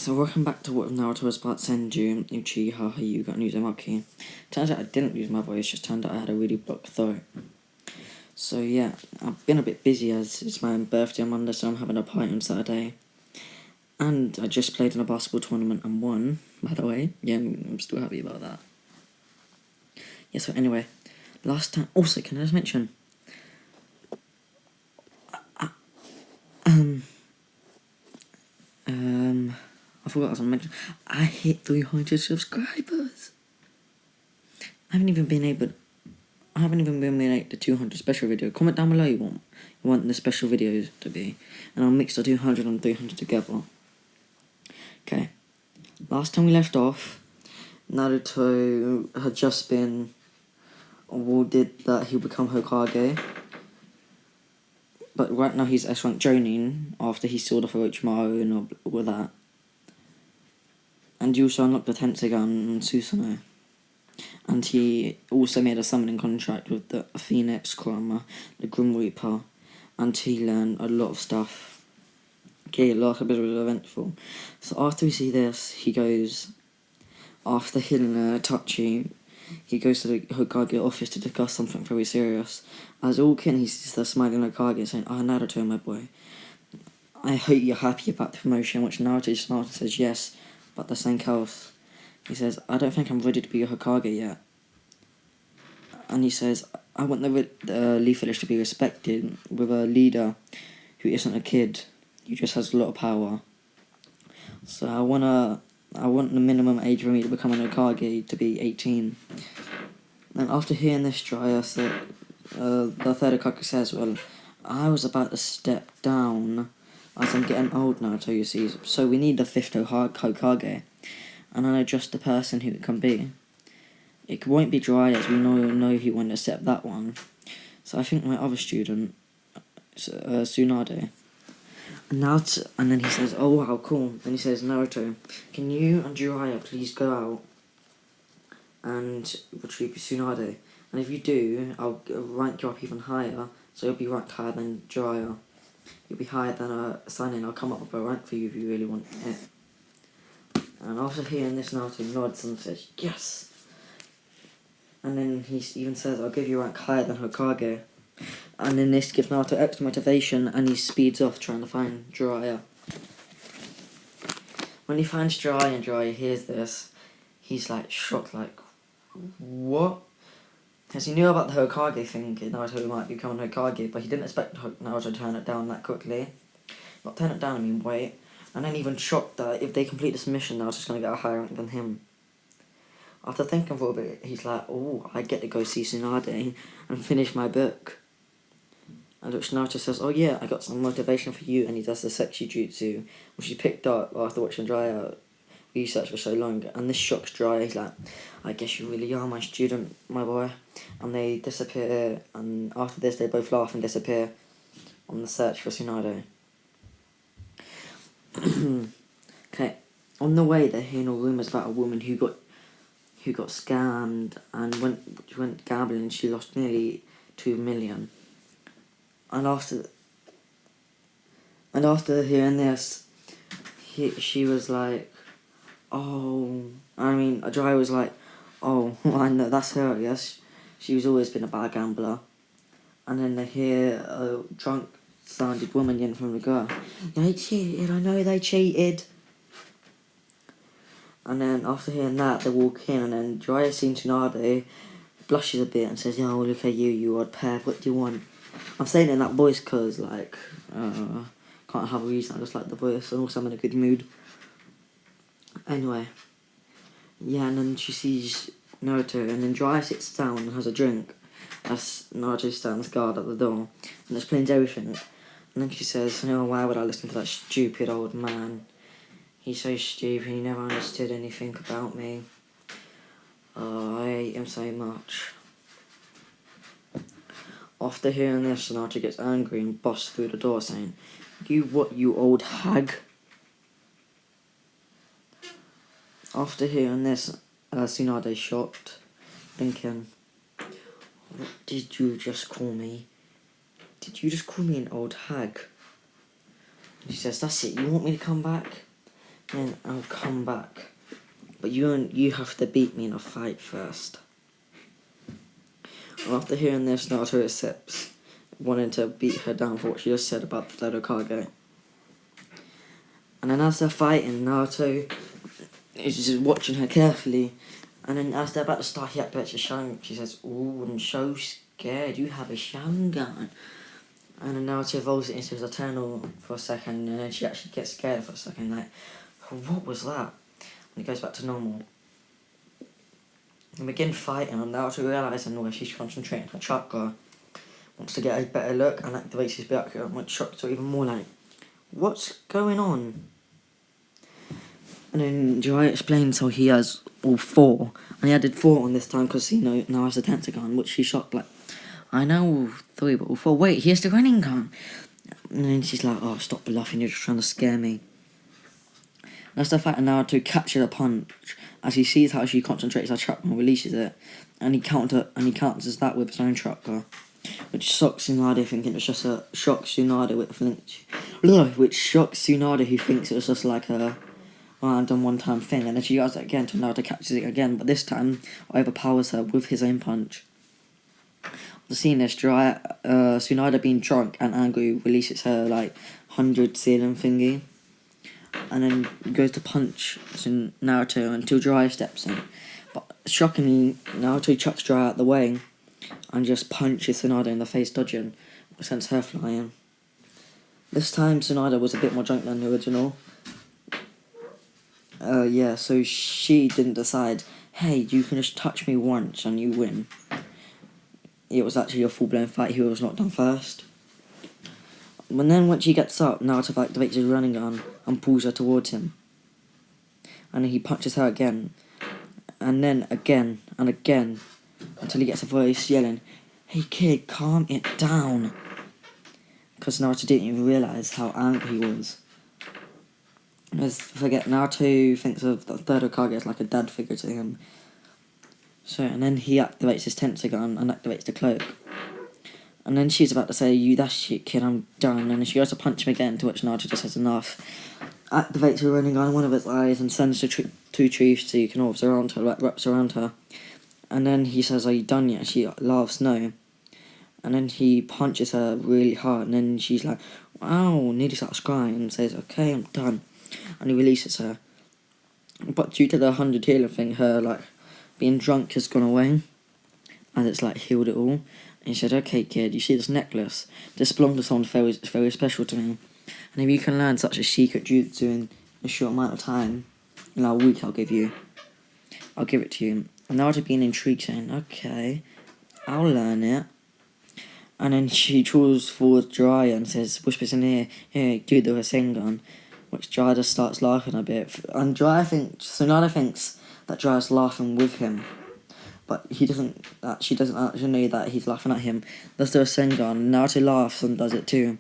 So welcome back to what Naruto was about Senju, Uchiha, Hyuga, and Uzumaki. Turns out I didn't lose my voice, just turned out I had a really blocked throat. So yeah, I've been a bit busy as it's my birthday on Monday, so I'm having a party on Saturday. And I just played in a basketball tournament and won, by the way. Yeah, I'm still happy about that. Yeah, so anyway, last time... Also, can I just mention... I forgot what I was going to mention. I hit 300 subscribers. I haven't even been able to make the 200 special video. Comment down below you want the special videos to be. And I'll mix the 200 and 300 together. Okay. Last time we left off, Naruto had just been awarded that he'll become Hokage. But right now he's S-rank Jonin after he saw the Orochimaru and all that. And he also unlocked the Tenseigan and Susanoo. And he also made a summoning contract with the Phoenix Kurama, the Grim Reaper, and he learned a lot of stuff. Okay, last episode was eventful. So after we see this, he goes, after hitting Itachi, he goes to the Hokage office to discuss something very serious. As all kin, he sees the smiling Hokage saying, Naruto, my boy, I hope you're happy about the promotion, which Naruto smiles and says yes, but there's something else. He says, I don't think I'm ready to be a Hokage yet. And he says, I want the Leaf Village to be respected with a leader who isn't a kid, who just has a lot of power. So I want the minimum age for me to become an Hokage to be 18. And after hearing this, Jiraiya said, the third Hokage says, well, I was about to step down as I'm getting old now, so you see. So we need the fifth Hokage. And I know just the person who it can be. It won't be Jiraiya, as we know he won't accept that one. So I think my other student, Tsunade. And then he says, oh wow, cool. Then he says, Naruto, can you and Jiraiya please go out and retrieve Tsunade? And if you do, I'll rank you up even higher, so you'll be ranked higher than Jiraiya. You'll be higher than Sanin. I'll come up with a rank for you if you really want it. And after hearing this, Naruto nods and says, yes! And then he even says, I'll give you a rank higher than Hokage. And then this gives Naruto extra motivation, and he speeds off trying to find Jiraiya. When he finds Jiraiya and Jiraiya hears this, he's like shocked, like, what? Because he knew about the Hokage thing, Naruto might become an Hokage, but he didn't expect Naruto to turn it down that quickly. Not turn it down, I mean wait. And then even shocked that if they complete this mission, Naruto's going to get a higher rank than him. After thinking for a bit, he's like, oh, I get to go see Tsunade and finish my book. And which Naruto says, oh yeah, I got some motivation for you, and he does the sexy jutsu, which he picked up after watching Jiraiya research for so long. And this shocks Jiraiya, he's like, I guess you really are my student, my boy. And they disappear, and after this they both laugh and disappear on the search for Tsunade. Okay, on the way they're hearing rumours about a woman who got scammed and went gambling and she lost nearly 2 million. And after hearing this, she was like, Jiraiya was like, oh, I know, that's her, I guess. She's always been a bad gambler. And then they hear a drunk-sounded woman yelling from the girl, they cheated, I know they cheated. And then after hearing that, they walk in, and then Jiraiya sees Tsunade, blushes a bit and says, oh, look at you odd pair, what do you want? I'm saying it in that voice because, like, can't have a reason, I just like the voice, and also I'm in a good mood. Anyway, yeah, and then she sees Naruto, and then Jiraiya sits down and has a drink as Naruto stands guard at the door and explains everything. And then she says, why would I listen to that stupid old man? He's so stupid, he never understood anything about me. I hate him so much. After hearing this, Naruto gets angry and busts through the door saying, you what, you old hag? After hearing this, Tsunade's shocked, thinking, what did you just call me? Did you just call me an old hag? And she says, that's it, you want me to come back? then I'll come back. But you have to beat me in a fight first. After hearing this, Naruto accepts, wanting to beat her down for what she just said about the third Hokage. And then as they're fighting, Naruto is just watching her carefully. And then as they're about to start, he activates his Sharingan. She says, "Ooh, I'm so scared. You have a Sharingan." And then Naruto evolves it into his Eternal for a second. And then she actually gets scared for a second. Like, what was that? And it goes back to normal. And begin fighting. And Naruto realizing where she's concentrating her chakra. Wants to get a better look and activates his Byakuya. Which shocks her even more, like, what's going on? And then Jiraiya explains how he has all 4. And he added 4 on this time because he now has the Tentagon, which she's shocked, like, I know all 3, but all 4. Wait, he has the Rinnegan. And then she's like, oh, stop bluffing, you're just trying to scare me. And as the fighter Naruto catches a punch, as he sees how she concentrates her chakra and releases it, and he counters that with his own chakra, which shocks Tsunade, thinking it's just a which shocks Tsunade, who thinks it was just like a random one-time thing. And then she does it again until Naruto catches it again, but this time overpowers her with his own punch. The scene is Tsunade being drunk and angry releases her 100 ceiling thingy, and then goes to punch Naruto until Jiraiya steps in. But shockingly, Naruto chucks Jiraiya out the way and just punches Tsunade in the face, dodging, which sends her flying. This time Tsunade was a bit more drunk than the original. So she didn't decide, hey, you can just touch me once and you win. It was actually a full-blown fight. He was not done first. And then once she gets up, Naruto activates his running gun and pulls her towards him. And then he punches her again. And then again and again. Until he gets a voice yelling, hey kid, calm it down. Because Naruto didn't even realise how angry he was. Naruto thinks of the third Hokage as like a dad figure to him. And then he activates his Tentagon and activates the cloak. And then she's about to say, you that shit kid, I'm done. And then she goes to punch him again, to which Naruto just has enough. Activates her running on one of his eyes and sends the 2 trees so you can orbs around her, wraps around her. And then he says, are you done yet? And she laughs no. And then he punches her really hard. And then she's like, wow, nearly starts crying and says, okay, I'm done. And he releases her. But due to the 100 healer thing, her being drunk has gone away. And it's healed it all. And he said, okay kid, you see this necklace? This belongs to someone very special to me. And if you can learn such a secret jutsu in a short amount of time, in a week I'll give it to you. And Naruto being intrigued, saying, okay, I'll learn it. And then she draws forward Jiraiya and whispers in here, do the Rasengan. Which Jiraiya just starts laughing a bit. And Tsunade thinks that Jiraiya's laughing with him. But she doesn't actually know that he's laughing at him. Does the Rasengan. Naruto laughs and does it too.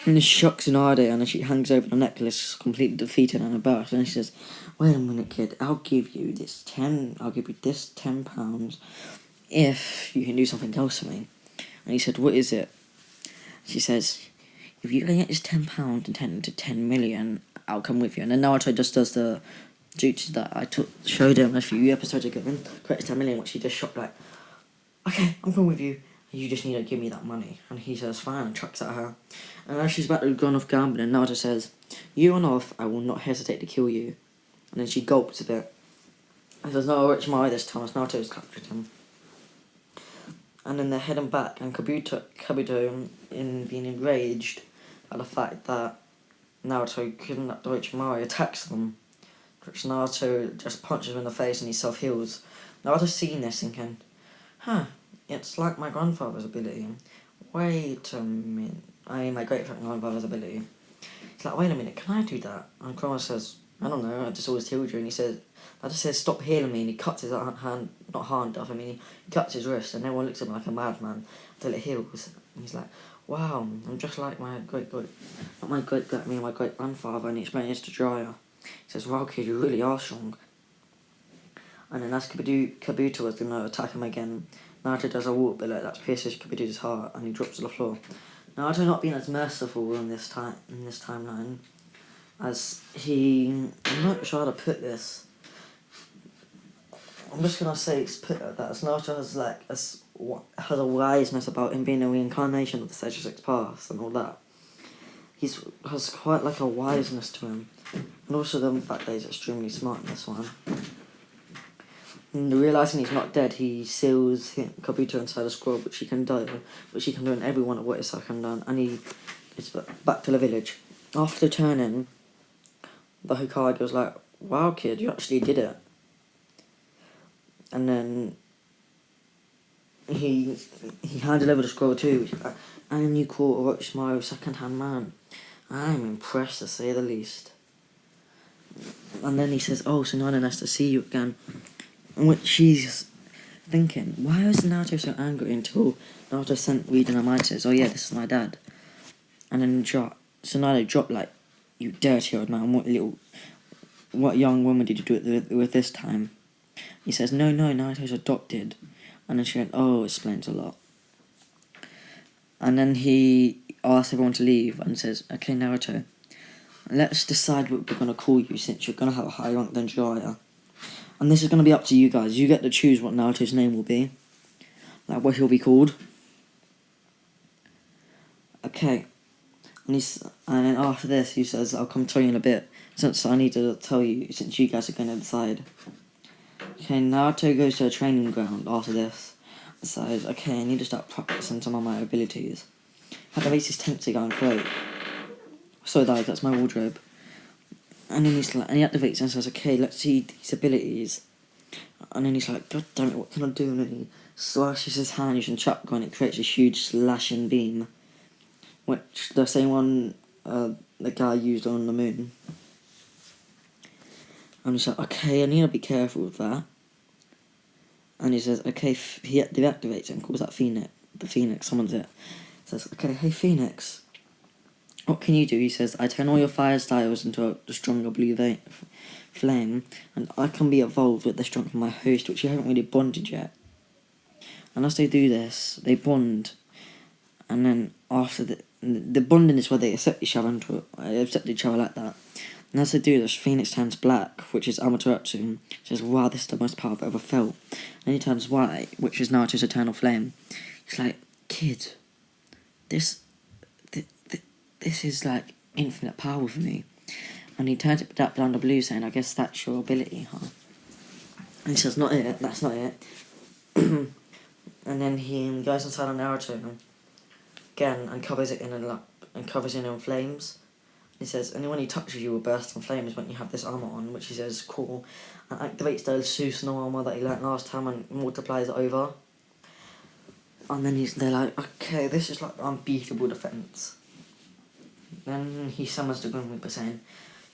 And it shocks Tsunade, and then she hangs over the necklace, completely defeated and embarrassed. And she says, wait a minute kid, I'll give you this 10 pounds if you can do something else for me. And he said, what is it? She says, if you can get this £10 and turn it into 10 million, I'll come with you. And then Naruto just does the jutsu that I showed him a few episodes ago, and creates 10 million, which he just shot okay, I'm coming with you. You just need to give me that money. And he says, fine, and chucks at her. And as she's about to go off gambling, Naruto says, you run off, I will not hesitate to kill you. And then she gulps a bit. And says, no, Orochimaru this time, as Naruto's captured him. And then they're heading back, and Kabuto being enraged at the fact that Naruto kidnapped Orochimaru, attacks them. Which Naruto just punches him in the face and he self-heals. Naruto's seeing this thinking, it's like my grandfather's ability. Wait a minute. My great-grandfather's ability. He's like, wait a minute, can I do that? And Kurama says, I don't know, I just always healed you. And he says, stop healing me. And he cuts his hand, not hand off, he cuts his wrist. And everyone looks at him like a madman until it heals. And he's like, wow, I'm just like my great-grandfather. And he explains this to Jiraiya. He says, wow kid, you really are strong. And then as Kabuto was going to attack him again, Naruto does a water bullet that pierces Kabuto's heart and he drops to the floor. Naruto not being as merciful in this timeline, as he, I'm not sure how to put this. I'm just gonna say it's put that as Naruto has like has a wiseness about him being a reincarnation of the Senju Six Paths and all that. Has quite like a wiseness to him, and also the fact that he's extremely smart in this one. And realizing he's not dead, he seals Kabuto inside a scroll, which he can do in every one of what Isaka can done, and he is back to the village. After turning, the Hokage was like, "Wow, kid, you actually did it." And then he handed over the scroll too. Like, "And you caught Orochimaru second-hand man. I'm impressed, to say the least." And then he says, "Oh, so Nana has to see you again." Which she's thinking, why was Naruto so angry until Naruto sent Reed and Amai says, "Oh yeah, this is my dad." And then Naruto dropped like, "You dirty old man, what young woman did you do it with this time?" He says, no, Naruto's adopted." And then she went, "Oh, explains a lot." And then he asks everyone to leave and says, "Okay, Naruto, let's decide what we're going to call you since you're going to have a higher rank than Jiraiya. And this is going to be up to you guys. You get to choose what Naruto's name will be. Like, what he'll be called." Okay. And then after this, he says, "I'll come tell you in a bit, since I need to tell you, since you guys are going to decide." Okay, Naruto goes to a training ground after this. Decides, okay, I need to start practicing some of my abilities. Activates his Tenseigan cloak. So that's my wardrobe. And then he activates and says, "Okay, let's see these abilities." And then he's like, "God damn it, what can I do?" And then he slashes his hand using chakra and it creates a huge slashing beam. Which the same one the guy used on the moon. And he's like, "Okay, I need to be careful with that." And he says, "Okay," he deactivates it and calls that Phoenix. The Phoenix summons it. Says, "Okay, hey Phoenix, what can you do?" He says, "I turn all your fire styles into a stronger blue flame, and I can be evolved with the strength of my host, which you haven't really bonded yet." And as they do this, they bond, and then after the bonding is where they accept each other like that. And as they do this, Phoenix turns black, which is Amaterasu. Says, "Wow, this is the most power I've ever felt." And he turns white, which is Naruto's eternal flame. He's like, "Kid, this is like infinite power for me." And he turns it down to blue, saying, "I guess that's your ability, huh?" And he says, "Not it, that's not it." And then he goes inside on Naruto again and covers it in flames. He says, "Anyone who touches you will burst in flames when you have this armor on," which he says is cool, and activates the Susanoo armor that he learnt last time and multiplies it over. And then they're like, "Okay, this is like unbeatable defense." Then he summons the Grim Reaper, saying,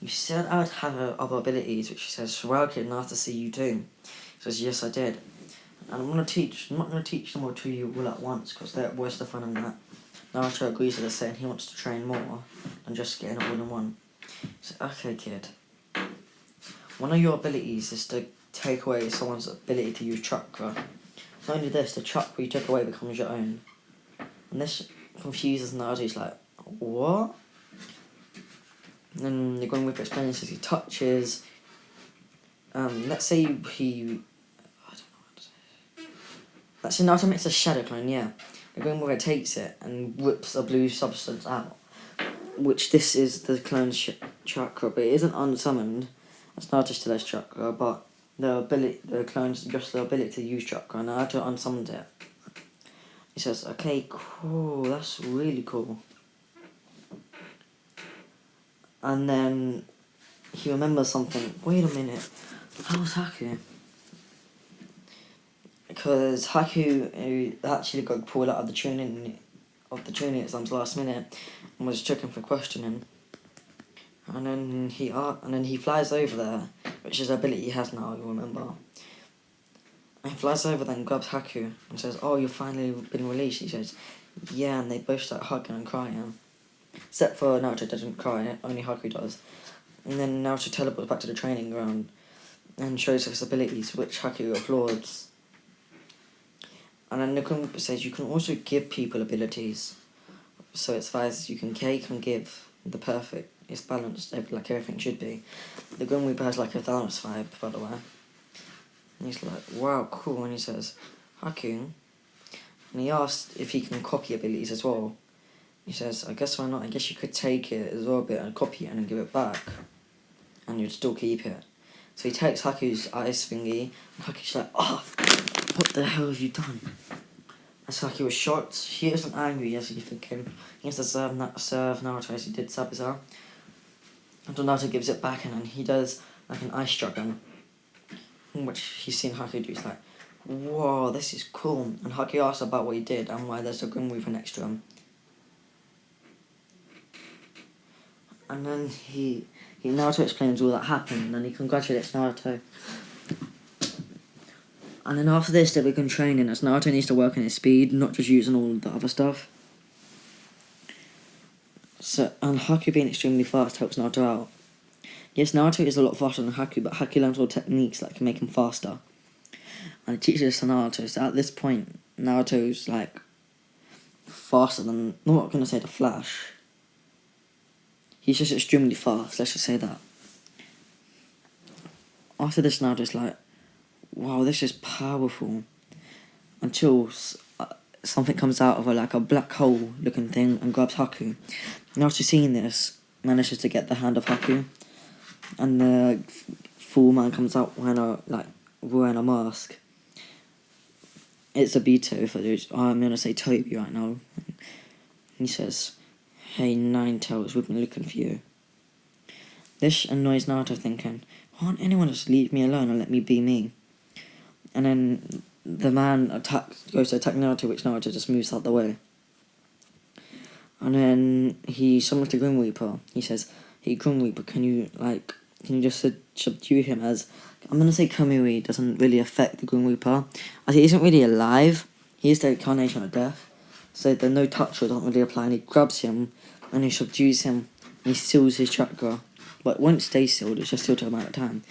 "You said I would have other abilities," which he says, "Well, kid, nice to see you too." He says, "Yes, I did. And I'm not going to teach them all to you all at once, because they're worse the fun in that." Naruto agrees with this, saying he wants to train more than just getting it all in one. He says, "Okay, kid. One of your abilities is to take away someone's ability to use chakra. Not only this, the chakra you take away becomes your own." And this confuses Naruto. He's like, "What?" And then the Grim Reaper explains, says he touches. Let's say let's say Naruto makes a shadow clone, yeah. The Grim Reaper takes it and whips a blue substance out, which this is the clone's chakra, but it isn't unsummoned. It's Naruto still has chakra, but the clone's just the ability to use chakra, and Naruto unsummoned it. He says, "Okay, cool, that's really cool." And then he remembers something. Wait a minute, how's Haku? Because Haku actually got pulled out of the training exams last minute and was checking for questioning. And then he flies over there, which is the ability he has now, you remember. And he flies over there and grabs Haku and says, "Oh, you've finally been released." He says, "Yeah," and they both start hugging and crying. Except for Naruto doesn't cry, only Haku does. And then Naruto teleports back to the training ground and shows his abilities, which Haku applauds. And then Naruto says you can also give people abilities. So it's advised you can give the perfect it's balanced like everything should be. The Grim Reaper has like a Thanos vibe, by the way. And he's like, wow, cool. And he says, Haku. And he asked if he can copy abilities as well. He says, I guess why not? I guess you could take it as well a bit and copy it and then give it back. And you'd still keep it. So he takes Haku's ice thingy. And Haku's like, oh, what the hell have you done? And so Haku was shocked. He isn't angry as he's thinking. He has to serve Naruto as he did Sabuza. And Naruto gives it back and then he does like an ice dragon. Which he's seen Haku do. He's like, whoa, this is cool. And Haku asks about what he did and why there's a Grim Reaper next to him. And then Naruto explains all that happened and then he congratulates Naruto. And then after this they begin training as Naruto needs to work on his speed, not just using all the other stuff. So, and Haku being extremely fast helps Naruto out. Yes, Naruto is a lot faster than Haku, but Haku learns all techniques that can make him faster. And it teaches this to Naruto, so at this point, Naruto's like faster than, I'm not going to say the Flash. He's just extremely fast, let's just say that. After this, Naruto's like, wow, this is powerful. Until something comes out of a black hole looking thing and grabs Haku. Naruto seeing this, manages to get the hand of Haku. And the full man comes out wearing a mask. It's Obito, for those. I'm gonna say Toby right now. He says, hey, Nine Tails, we've been looking for you. This annoys Naruto, thinking, why won't anyone just leave me alone and let me be me? And then the man goes to attack Naruto, which Naruto just moves out the way. And then he summons the Grim Reaper. He says, hey, Grim Reaper, can you just subdue him? As I'm gonna say Kamui doesn't really affect the Grim Reaper, as he isn't really alive. He is the incarnation of death, so the no touch rule doesn't really apply. And he grabs him and he subdues him and he seals his chakra, but it won't stay sealed. It's just sealed to a amount of time.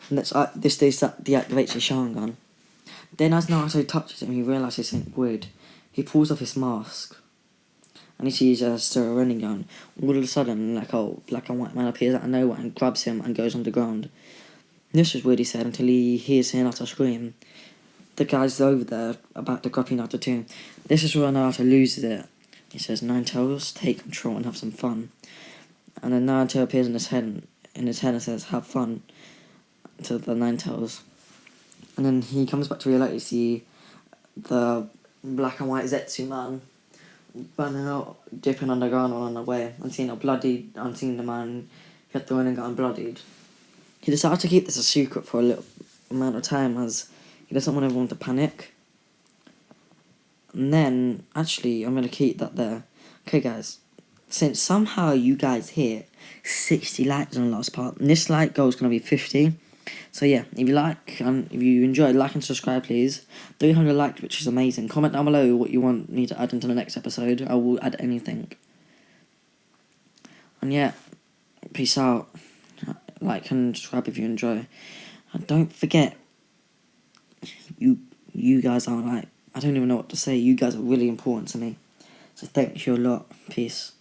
And this deactivates his Sharingan. Then as Naruto touches him, he realizes something weird. He pulls off his mask. And he sees a Rinnegan. All of a sudden, like a black and white man appears out of nowhere and grabs him and goes on the ground. This was weird, he said, until he hears Hinata scream. The guy's over there, about to grab Hinata too. This is where Naruto loses it. He says, Nine Tails, take control and have some fun. And then Naruto appears in his head and says, have fun, to the Nine Tails. And then he comes back to reality to see the black and white Zetsu man running out, dipping underground on the way, and seeing the man who had the Rinnegan bloodied. He decided to keep this a secret for a little amount of time as he doesn't want everyone to panic. And then, actually, I'm going to keep that there. Okay, guys, since somehow you guys hit 60 likes on the last part, and this like goal is going to be 50. So yeah, if you enjoyed, like and subscribe, please. 300 likes, which is amazing. Comment down below what you want me to add into the next episode. I will add anything. And yeah, peace out. Like and subscribe if you enjoy. And don't forget, you guys are I don't even know what to say. You guys are really important to me. So thank you a lot. Peace.